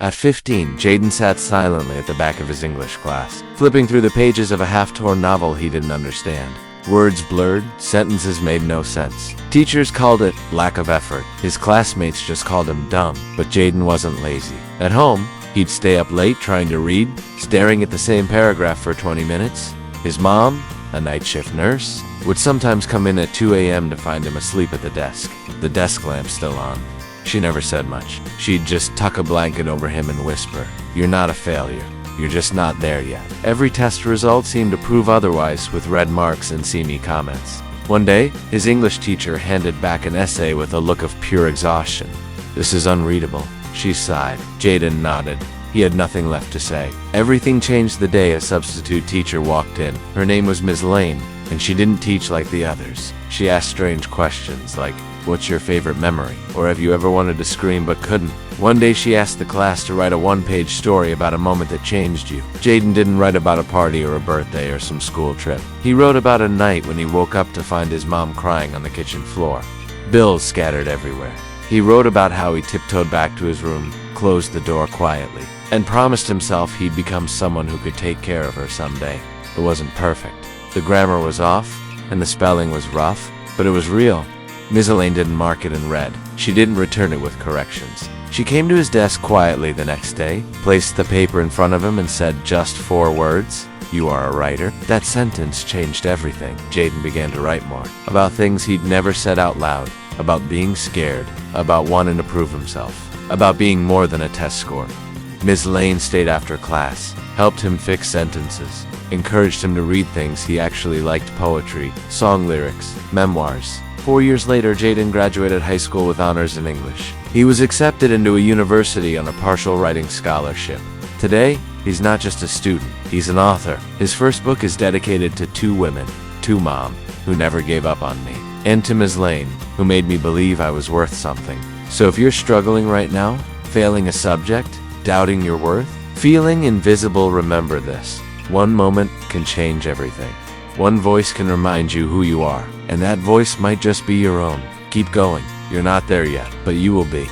At 15, Jaden sat silently at the back of his English class, flipping through the pages of a half-torn novel he didn't understand. Words blurred, sentences made no sense. Teachers called it lack of effort. His classmates just called him dumb, but Jaden wasn't lazy. At home, he'd stay up late trying to read, staring at the same paragraph for 20 minutes. His mom, a night shift nurse, would sometimes come in at 2 a.m. to find him asleep at the desk lamp still on. She never said much. She'd just tuck a blanket over him and whisper, "You're not a failure. You're just not there yet." Every test result seemed to prove otherwise, with red marks and see me comments. One day, his English teacher handed back an essay with a look of pure exhaustion. "This is unreadable," she sighed. Jaden nodded. He had nothing left to say. Everything changed the day a substitute teacher walked in. Her name was Ms. Lane, and she didn't teach like the others. She asked strange questions like, "What's your favorite memory?" or "Have you ever wanted to scream but couldn't?" One day she asked the class to write a one-page story about a moment that changed you. Jaden didn't write about a party or a birthday or some school trip. He wrote about a night when he woke up to find his mom crying on the kitchen floor. Bills scattered everywhere. He wrote about how he tiptoed back to his room, closed the door quietly, and promised himself he'd become someone who could take care of her someday. It wasn't perfect. The grammar was off, and the spelling was rough, but it was real. Ms. Elaine didn't mark it in red. She didn't return it with corrections. She came to his desk quietly the next day, placed the paper in front of him and said just 4 words, "You are a writer." That sentence changed everything. Jaden began to write more, about things he'd never said out loud, about being scared, about wanting to prove himself, about being more than a test score. Ms. Lane stayed after class, helped him fix sentences, encouraged him to read things he actually liked: poetry, song lyrics, memoirs. 4 years later, Jaden graduated high school with honors in English. He was accepted into a university on a partial writing scholarship. Today, he's not just a student, he's an author. His first book is dedicated to 2 women, to Mom, who never gave up on me, and to Ms. Lane, who made me believe I was worth something. So if you're struggling right now, failing a subject, doubting your worth, feeling invisible, remember this. One moment can change everything. One voice can remind you who you are, and that voice might just be your own. Keep going. You're not there yet, but you will be.